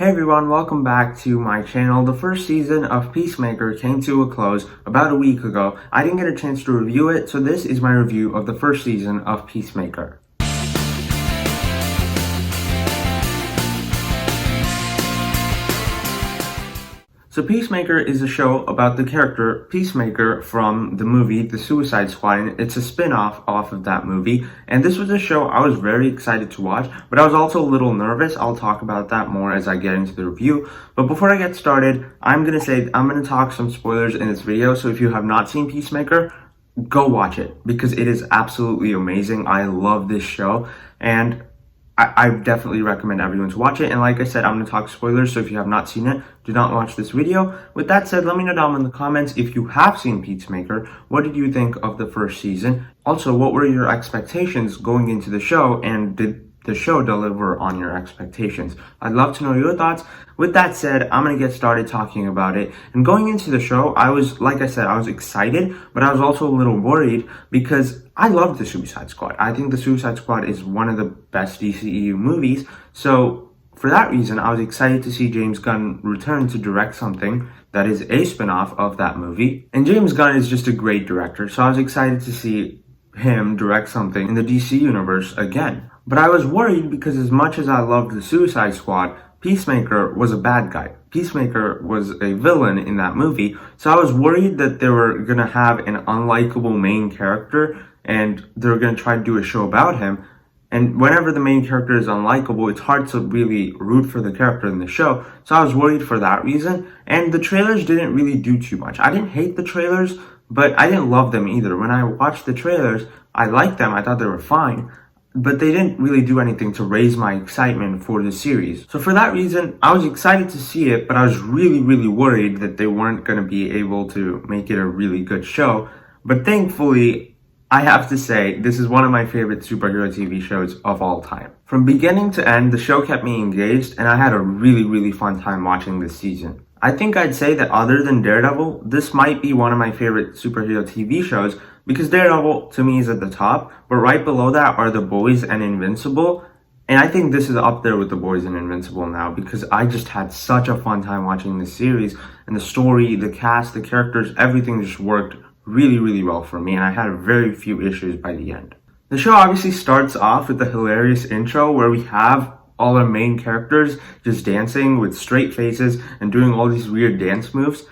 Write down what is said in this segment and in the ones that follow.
Hey everyone, welcome back to my channel. The first season of Peacemaker came to a close about a week ago. I didn't get a chance to review it, so this is my review of the first season of Peacemaker. So Peacemaker is a show about the character Peacemaker from the movie The Suicide Squad, and it's a spin-off off of that movie. And this was a show I was very excited to watch, but I was also a little nervous. I'll talk about that more as I get into the review. But before I get started, I'm going to talk some spoilers in this video, so if you have not seen Peacemaker, go watch it, because it is absolutely amazing. I love this show, and I definitely recommend everyone to watch it. And like I said, I'm going to talk spoilers, so if you have not seen it, do not watch this video. With that said, let me know down in the comments if you have seen Peacemaker. What did you think of the first season? Also, what were your expectations going into the show, and did the show deliver on your expectations? I'd love to know your thoughts. With that said, I'm going to get started talking about it. And going into the show, I was excited, but I was also a little worried because I love the Suicide Squad. I think the Suicide Squad is one of the best DCEU movies. So for that reason, I was excited to see James Gunn return to direct something that is a spin-off of that movie. And James Gunn is just a great director, so I was excited to see him direct something in the DC universe again. But I was worried because as much as I loved the Suicide Squad, Peacemaker was a bad guy. Peacemaker was a villain in that movie, so I was worried that they were going to have an unlikable main character and they're going to try to do a show about him. And whenever the main character is unlikable, it's hard to really root for the character in the show. So I was worried for that reason. And the trailers didn't really do too much. I didn't hate the trailers, but I didn't love them either. When I watched the trailers, I liked them. I thought they were fine, but they didn't really do anything to raise my excitement for the series. So for that reason, I was excited to see it, but I was really, really worried that they weren't going to be able to make it a really good show. But thankfully, I have to say, this is one of my favorite superhero TV shows of all time. From beginning to end, the show kept me engaged, and I had a really, really fun time watching this season. I think I'd say that other than Daredevil, this might be one of my favorite superhero TV shows, because Daredevil to me is at the top, but right below that are The Boys and Invincible. And I think this is up there with The Boys and Invincible now, because I just had such a fun time watching this series, and the story, the cast, the characters, everything just worked really, really well for me, and I had very few issues by the end. The show obviously starts off with the hilarious intro where we have all our main characters just dancing with straight faces and doing all these weird dance moves.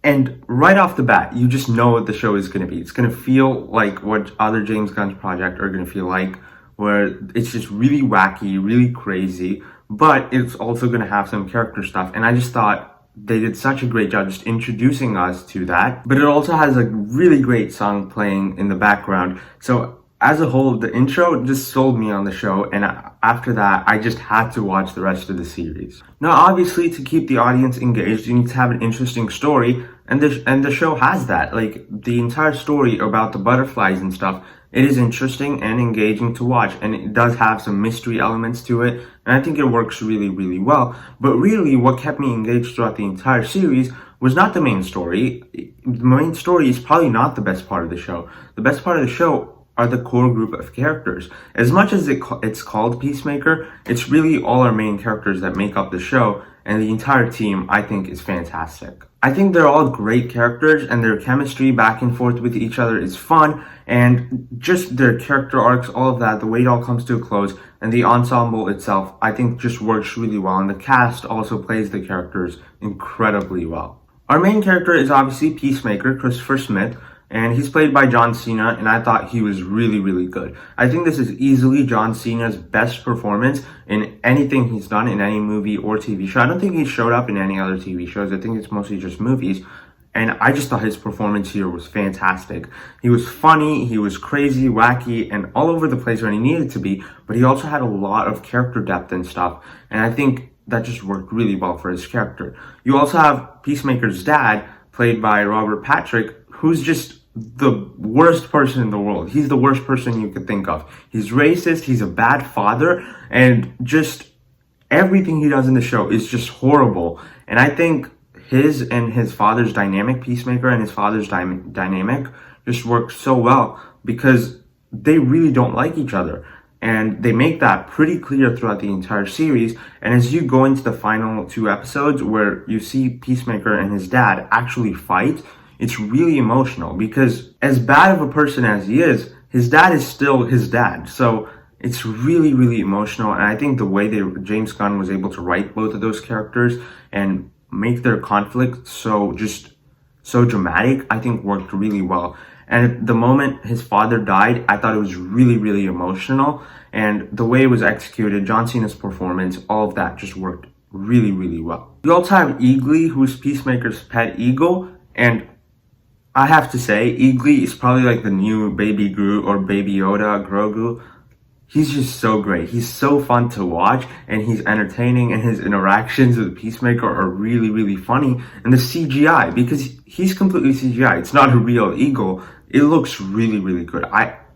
And right off the bat, you just know what the show is going to be. It's going to feel like what other James Gunn's projects are going to feel like, where it's just really wacky, really crazy, but it's also going to have some character stuff. And I just thought they did such a great job just introducing us to that. But it also has a really great song playing in the background. So as a whole, the intro just sold me on the show, and after that, I just had to watch the rest of the series. Now, obviously, to keep the audience engaged, you need to have an interesting story, and the show has that. Like, the entire story about the butterflies and stuff, it is interesting and engaging to watch, and it does have some mystery elements to it, and I think it works really, really well. But really, what kept me engaged throughout the entire series was not the main story. The main story is probably not the best part of the show. The best part of the show are the core group of characters. As much as it's called Peacemaker, it's really all our main characters that make up the show, and the entire team, I think, is fantastic. I think they're all great characters, and their chemistry back and forth with each other is fun, and just their character arcs, all of that, the way it all comes to a close, and the ensemble itself, I think just works really well, and the cast also plays the characters incredibly well. Our main character is obviously Peacemaker, Christopher Smith, and he's played by John Cena, and I thought he was really, really good. I think this is easily John Cena's best performance in anything he's done in any movie or TV show. I don't think he showed up in any other TV shows. I think it's mostly just movies. And I just thought his performance here was fantastic. He was funny, he was crazy, wacky, and all over the place when he needed to be, but he also had a lot of character depth and stuff. And I think that just worked really well for his character. You also have Peacemaker's dad, played by Robert Patrick, who's just the worst person in the world. He's the worst person you could think of. He's racist, he's a bad father, and just everything he does in the show is just horrible. And I think his and his father's dynamic, Peacemaker and his father's dynamic, just works so well because they really don't like each other. And they make that pretty clear throughout the entire series. And as you go into the final 2 episodes where you see Peacemaker and his dad actually fight, it's really emotional because as bad of a person as he is, his dad is still his dad. So it's really, really emotional. And I think the way that James Gunn was able to write both of those characters and make their conflict so dramatic, I think worked really well. And at the moment his father died, I thought it was really, really emotional. And the way it was executed, John Cena's performance, all of that just worked really, really well. We also have Eagly, who's Peacemaker's pet eagle. And I have to say, Eagly is probably like the new Baby Groot or Baby Yoda, Grogu. He's just so great. He's so fun to watch and he's entertaining, and his interactions with Peacemaker are really, really funny. And the CGI, because he's completely CGI, it's not a real eagle, it looks really, really good.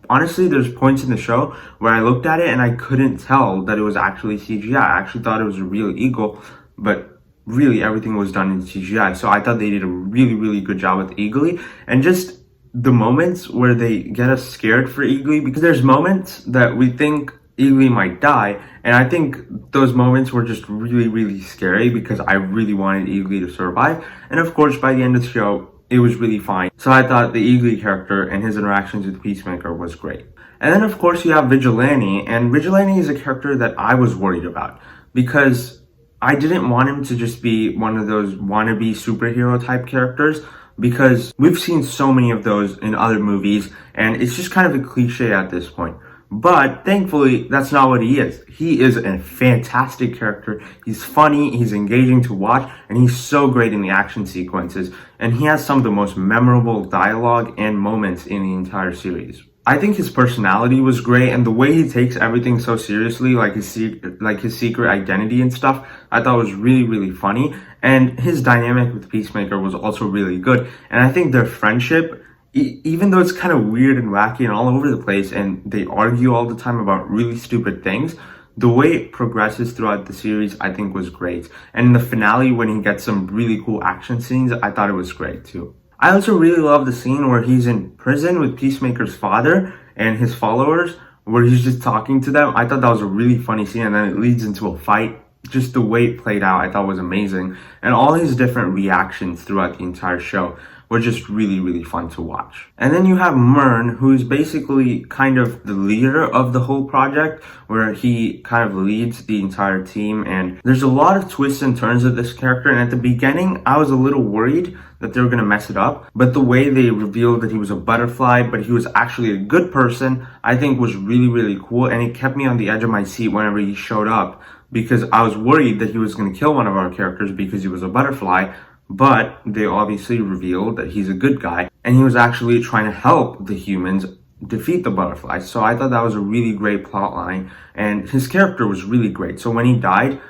Honestly, there's points in the show where I looked at it and I couldn't tell that it was actually CGI. I actually thought it was a real eagle, but really everything was done in CGI. So I thought they did a really, really good job with Eagly. And just the moments where they get us scared for Eagly, because there's moments that we think Eagly might die, and I think those moments were just really, really scary because I really wanted Eagly to survive. And of course, by the end of the show, it was really fine. So I thought the Eagly character and his interactions with Peacemaker was great. And then of course you have Vigilante, and Vigilante is a character that I was worried about because I didn't want him to just be one of those wannabe superhero type characters, because we've seen so many of those in other movies and it's just kind of a cliche at this point. But thankfully, that's not what he is. He is a fantastic character. He's funny, he's engaging to watch, and he's so great in the action sequences. And he has some of the most memorable dialogue and moments in the entire series. I think his personality was great, and the way he takes everything so seriously, like his secret identity and stuff, I thought was really, really funny. And his dynamic with Peacemaker was also really good. And I think their friendship, even though it's kind of weird and wacky and all over the place, and they argue all the time about really stupid things, the way it progresses throughout the series, I think was great. And in the finale, when he gets some really cool action scenes, I thought it was great too. I also really love the scene where he's in prison with Peacemaker's father and his followers, where he's just talking to them. I thought that was a really funny scene, and then it leads into a fight. Just the way it played out, I thought was amazing. And all his different reactions throughout the entire show were just really, really fun to watch. And then you have Murn, who's basically kind of the leader of the whole project, where he kind of leads the entire team. And there's a lot of twists and turns of this character. And at the beginning, I was a little worried that they were going to mess it up. But the way they revealed that he was a butterfly, but he was actually a good person, I think was really, really cool. And it kept me on the edge of my seat whenever he showed up, because I was worried that he was going to kill one of our characters because he was a butterfly. But they obviously revealed that he's a good guy, and he was actually trying to help the humans defeat the butterflies. So I thought that was a really great plot line, and his character was really great. So when he died,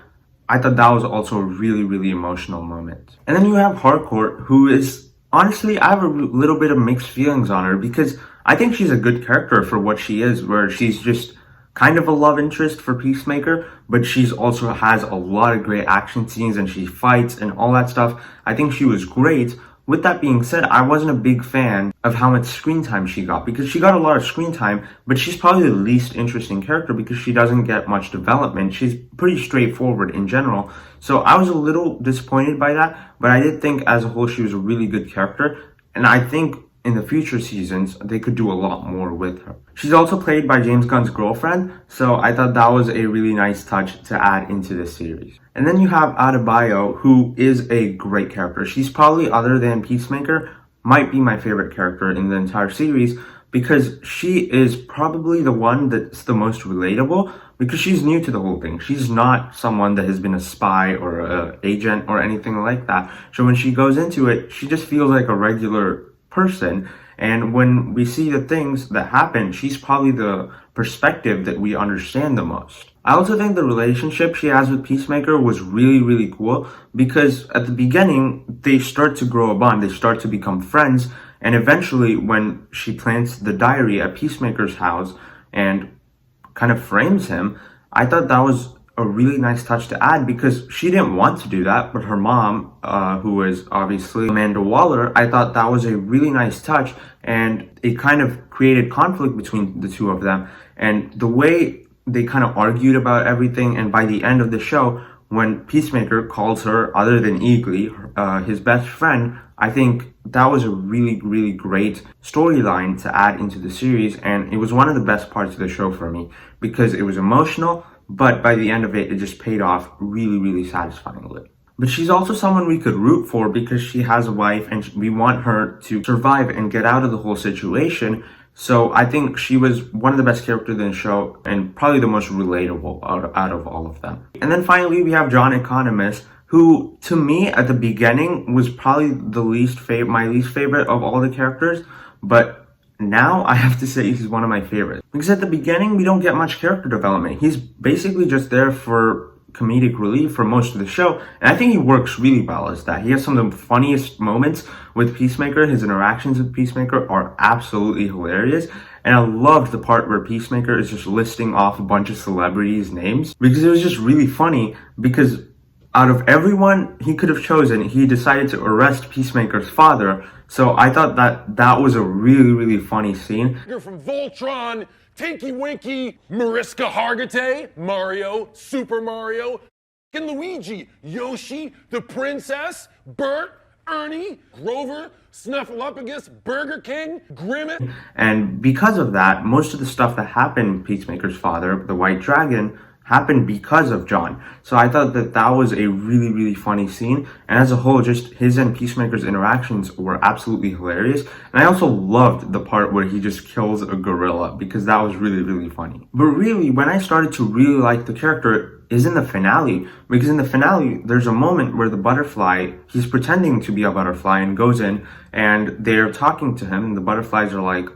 I thought that was also a really, really emotional moment. And then you have Harcourt, who is, honestly, I have a little bit of mixed feelings on her, because I think she's a good character for what she is, where she's just kind of a love interest for Peacemaker, but she's also has a lot of great action scenes and she fights and all that stuff. I think she was great. With that being said, I wasn't a big fan of how much screen time she got, because she got a lot of screen time, but she's probably the least interesting character because she doesn't get much development. She's pretty straightforward in general. So I was a little disappointed by that, but I did think as a whole she was a really good character, and I think in the future seasons, they could do a lot more with her. She's also played by James Gunn's girlfriend, so I thought that was a really nice touch to add into this series. And then you have Adebayo, who is a great character. She's probably, other than Peacemaker, might be my favorite character in the entire series, because she is probably the one that's the most relatable, because she's new to the whole thing. She's not someone that has been a spy or an agent or anything like that. So when she goes into it, she just feels like a regular person, and when we see the things that happen, she's probably the perspective that we understand the most. I also think the relationship she has with Peacemaker was really, really cool, because at the beginning they start to grow a bond, they start to become friends, and eventually when she plants the diary at Peacemaker's house and kind of frames him, I thought that was a really nice touch to add, because she didn't want to do that, but her mom, who is obviously Amanda Waller, I thought that was a really nice touch, and it kind of created conflict between the two of them. And the way they kind of argued about everything, and by the end of the show, when Peacemaker calls her, other than Eagly, his best friend, I think that was a really, really great storyline to add into the series, and it was one of the best parts of the show for me because it was emotional, but by the end of it, it just paid off really, really satisfyingly. But she's also someone we could root for because she has a wife and we want her to survive and get out of the whole situation. So I think she was one of the best characters in the show and probably the most relatable out of all of them. And then finally, we have John Economist, who to me at the beginning was probably my least favorite of all the characters. But now I have to say he's one of my favorites. Because at the beginning, we don't get much character development. He's basically just there for comedic relief for most of the show, and I think he works really well as that. He has some of the funniest moments with Peacemaker. His interactions with Peacemaker are absolutely hilarious, and I loved the part where Peacemaker is just listing off a bunch of celebrities' names because it was just really funny because out of everyone he could have chosen, he decided to arrest Peacemaker's father. So I thought that was a really, really funny scene. You're from Voltron, Tinky Winky, Mariska Hargitay, Mario, Super Mario, and Luigi, Yoshi, the Princess, Bert, Ernie, Grover, Snuffleupagus, Burger King, Grimace. And because of that, most of the stuff that happened Peacemaker's father, the White Dragon, happened because of John. So I thought that was a really, really funny scene. And as a whole, just his and Peacemaker's interactions were absolutely hilarious. And I also loved the part where he just kills a gorilla because that was really, really funny. But really, when I started to really like the character is in the finale, because in the finale, there's a moment where the butterfly, he's pretending to be a butterfly and goes in and they're talking to him and the butterflies are like,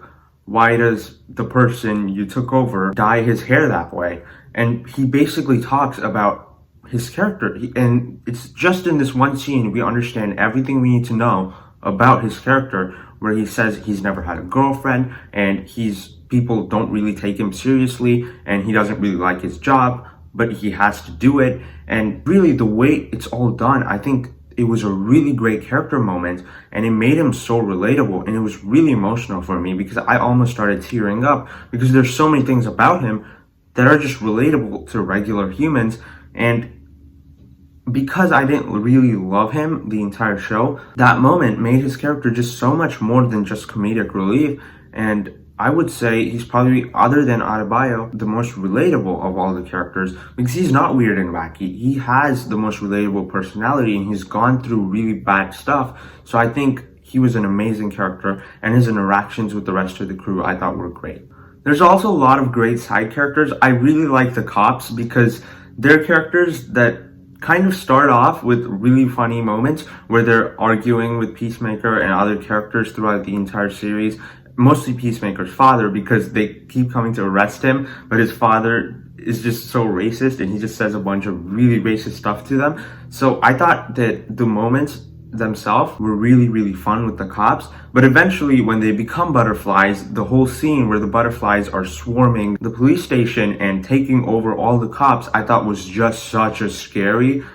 why does the person you took over dye his hair that way? And he basically talks about his character. And it's just in this one scene we understand everything we need to know about his character, where he says he's never had a girlfriend and people don't really take him seriously and he doesn't really like his job, but he has to do it. And really the way it's all done, I think it was a really great character moment and it made him so relatable, and it was really emotional for me because I almost started tearing up because there's so many things about him that are just relatable to regular humans. And because I didn't really love him the entire show, that moment made his character just so much more than just comedic relief. And I would say he's probably, other than Adebayo, the most relatable of all the characters because he's not weird and wacky. He has the most relatable personality and he's gone through really bad stuff. So I think he was an amazing character, and his interactions with the rest of the crew I thought were great. There's also a lot of great side characters. I really like the cops because they're characters that kind of start off with really funny moments where they're arguing with Peacemaker and other characters throughout the entire series. Mostly Peacemaker's father because they keep coming to arrest him, but his father is just so racist and he just says a bunch of really racist stuff to them. So I thought that the moments themselves were really, really fun with the cops, but eventually when they become butterflies, the whole scene where the butterflies are swarming the police station and taking over all the cops, I thought was just such a scary,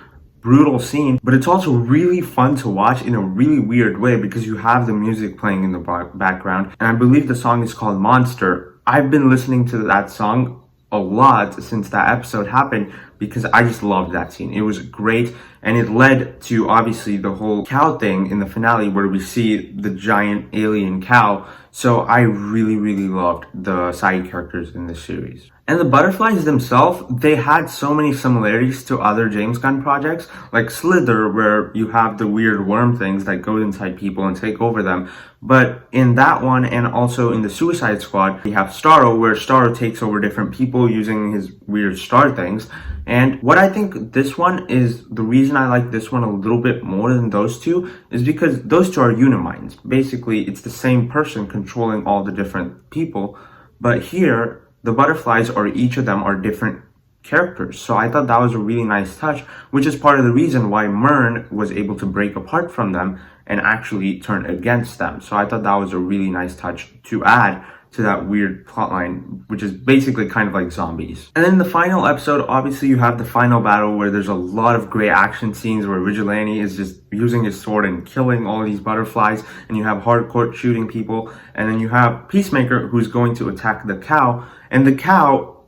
brutal scene. But it's also really fun to watch in a really weird way because you have the music playing in the background, and I believe the song is called Monster. I've been listening to that song a lot since that episode happened because I just loved that scene. It was great, and it led to obviously the whole cow thing in the finale where we see the giant alien cow. So I really, really loved the side characters in this series. And the butterflies themselves, they had so many similarities to other James Gunn projects, like Slither, where you have the weird worm things that go inside people and take over them. But in that one, and also in the Suicide Squad, we have Starro, where Starro takes over different people using his weird star things. And what I think this one is, the reason I like this one a little bit more than those two, is because those two are Unimind. Basically, it's the same person controlling all the different people. But here, the butterflies, or each of them, are different characters. So I thought that was a really nice touch, which is part of the reason why Myrn was able to break apart from them and actually turn against them. So I thought that was a really nice touch to add to that weird plotline, which is basically kind of like zombies. And then the final episode, obviously you have the final battle where there's a lot of great action scenes where Vigilante is just using his sword and killing all these butterflies, and you have Hardcore shooting people, and then you have Peacemaker who's going to attack the cow, and the cow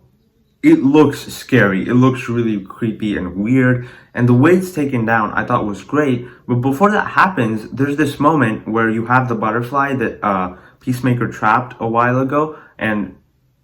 it looks scary. It looks really creepy and weird. And the way it's taken down, I thought was great. But before that happens, there's this moment where you have the butterfly that Peacemaker trapped a while ago, and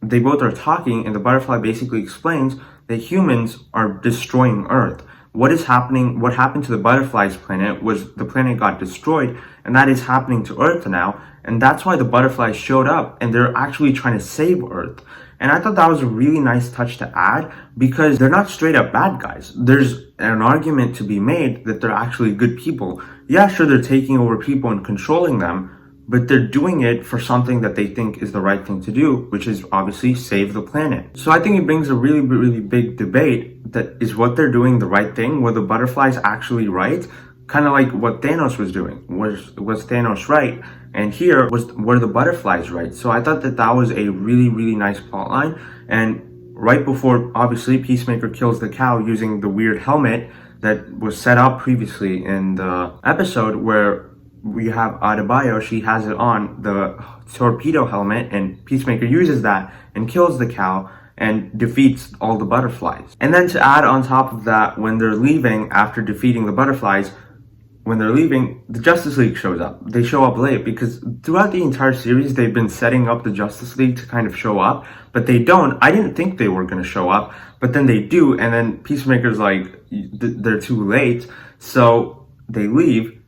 they both are talking, and the butterfly basically explains that humans are destroying Earth. What is happening, what happened to the butterfly's planet was the planet got destroyed, and that is happening to Earth now. And that's why the butterflies showed up, and they're actually trying to save Earth. And I thought that was a really nice touch to add because they're not straight up bad guys. There's an argument to be made that they're actually good people. Yeah, sure, they're taking over people and controlling them, but they're doing it for something that they think is the right thing to do, which is obviously save the planet. So I think it brings a really, really big debate that is what they're doing the right thing? Were the butterflies actually right? Kind of like what Thanos was doing. Was Thanos right? And here were the butterflies right? So I thought that that was a really, really nice plot line. And right before, obviously, Peacemaker kills the cow using the weird helmet that was set up previously in the episode where we have Adebayo, she has it on, the torpedo helmet, and Peacemaker uses that and kills the cow and defeats all the butterflies. And then to add on top of that, when they're leaving after defeating the butterflies, when they're leaving, the Justice League shows up. They show up late because throughout the entire series, they've been setting up the Justice League to kind of show up, but they don't. I didn't think they were going to show up, but then they do, and then Peacemaker's like, they're too late, so they leave.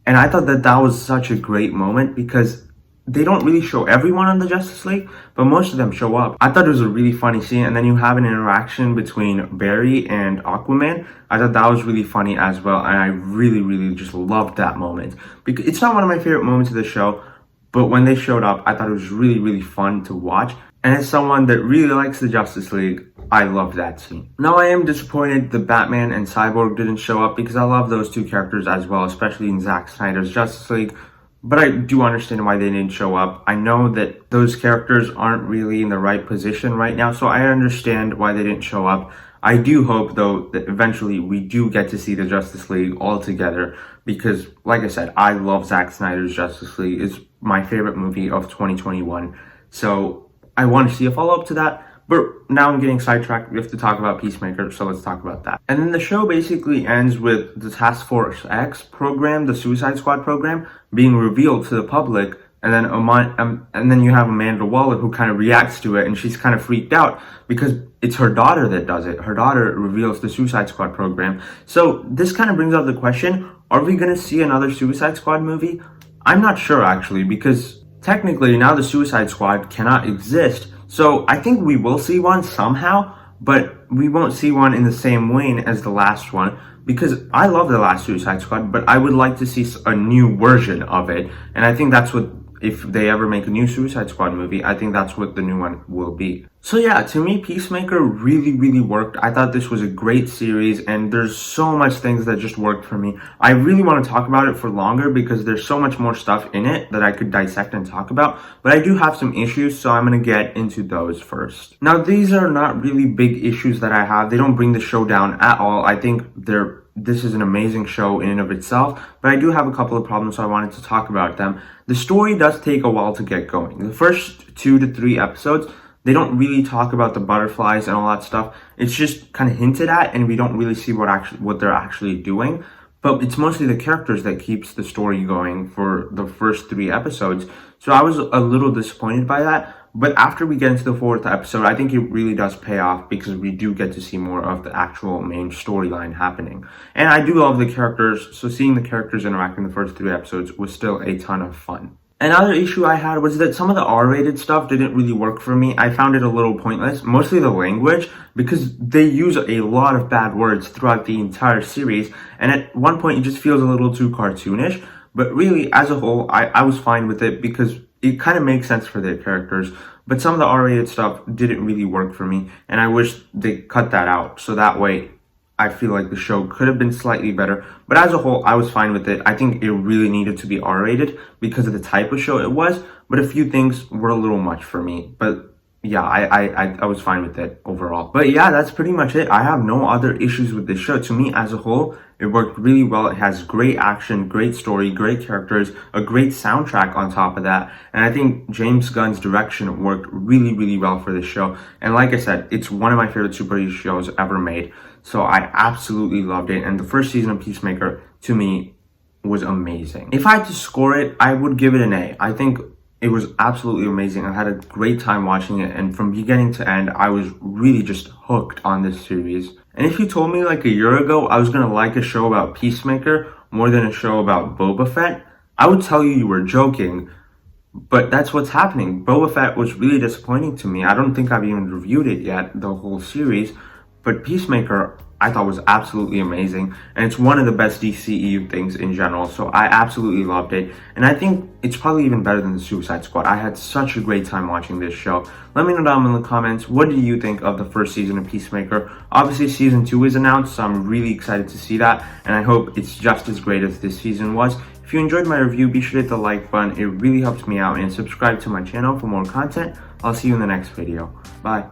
And I thought that that was such a great moment because they don't really show everyone on the Justice League, but most of them show up. I thought it was a really funny scene, and then you have an interaction between Barry and Aquaman. I thought that was really funny as well, and I really, really just loved that moment. Because it's not one of my favorite moments of the show, but when they showed up, I thought it was really, really fun to watch. And as someone that really likes the Justice League, I loved that scene. Now I am disappointed that Batman and Cyborg didn't show up because I love those two characters as well, especially in Zack Snyder's Justice League. But I do understand why they didn't show up. I know that those characters aren't really in the right position right now, so I understand why they didn't show up. I do hope, though, that eventually we do get to see the Justice League all together because, like I said, I love Zack Snyder's Justice League. It's my favorite movie of 2021. So I want to see a follow-up to that. But now I'm getting sidetracked. We have to talk about Peacemaker, so let's talk about that. And then the show basically ends with the Task Force X program, the Suicide Squad program, being revealed to the public. And then you have Amanda Waller who kind of reacts to it, and she's kind of freaked out because it's her daughter that does it. Her daughter reveals the Suicide Squad program. So this kind of brings up the question, are we going to see another Suicide Squad movie? I'm not sure, actually, because technically now the Suicide Squad cannot exist. So I think we will see one somehow, but we won't see one in the same vein as the last one because I love the last Suicide Squad, but I would like to see a new version of it. And I think that's what, if they ever make a new Suicide Squad movie, I think that's what the new one will be. So yeah, to me, Peacemaker really, really worked. I thought this was a great series, and there's so much things that just worked for me. I really want to talk about it for longer because there's so much more stuff in it that I could dissect and talk about, but I do have some issues, so I'm going to get into those first. Now, these are not really big issues that I have. They don't bring the show down at all. I think this is an amazing show in and of itself, but I do have a couple of problems, so I wanted to talk about them. The story does take a while to get going. The first 2 to 3 episodes, they don't really talk about the butterflies and all that stuff. It's just kind of hinted at, and we don't really see what they're actually doing. But it's mostly the characters that keeps the story going for the first 3 episodes. So I was a little disappointed by that. But after we get into the 4th episode, I think it really does pay off because we do get to see more of the actual main storyline happening. And I do love the characters, so seeing the characters interact in the first 3 episodes was still a ton of fun. Another issue I had was that some of the R-rated stuff didn't really work for me. I found it a little pointless, mostly the language, because they use a lot of bad words throughout the entire series, and at one point it just feels a little too cartoonish. But really, as a whole, I was fine with it because it kind of makes sense for their characters. But some of the R-rated stuff didn't really work for me, and I wish they cut that out, so that way I feel like the show could have been slightly better. But as a whole, I was fine with it. I think it really needed to be R-rated because of the type of show it was, but a few things were a little much for me. But yeah, I was fine with it overall. But yeah, that's pretty much it. I have no other issues with this show. To me, as a whole, It worked really well. It has great action, great story, great characters, a great soundtrack on top of that. And I think James Gunn's direction worked really, really well for this show. And like I said, it's one of my favorite superhero shows ever made. So I absolutely loved it. And the first season of Peacemaker, to me, was amazing. If I had to score it, I would give it an A. I think it was absolutely amazing. I had a great time watching it, and from beginning to end, I was really just hooked on this series. And if you told me like a year ago I was gonna like a show about Peacemaker more than a show about Boba Fett, I would tell you were joking. But that's what's happening. Boba Fett was really disappointing to me. I don't think I've even reviewed it yet, the whole series. But Peacemaker, I thought was absolutely amazing. And it's one of the best DCEU things in general. So I absolutely loved it. And I think it's probably even better than the Suicide Squad. I had such a great time watching this show. Let me know down in the comments, what do you think of the first season of Peacemaker? Obviously, season 2 is announced, so I'm really excited to see that. And I hope it's just as great as this season was. If you enjoyed my review, be sure to hit the like button. It really helps me out, and subscribe to my channel for more content. I'll see you in the next video. Bye.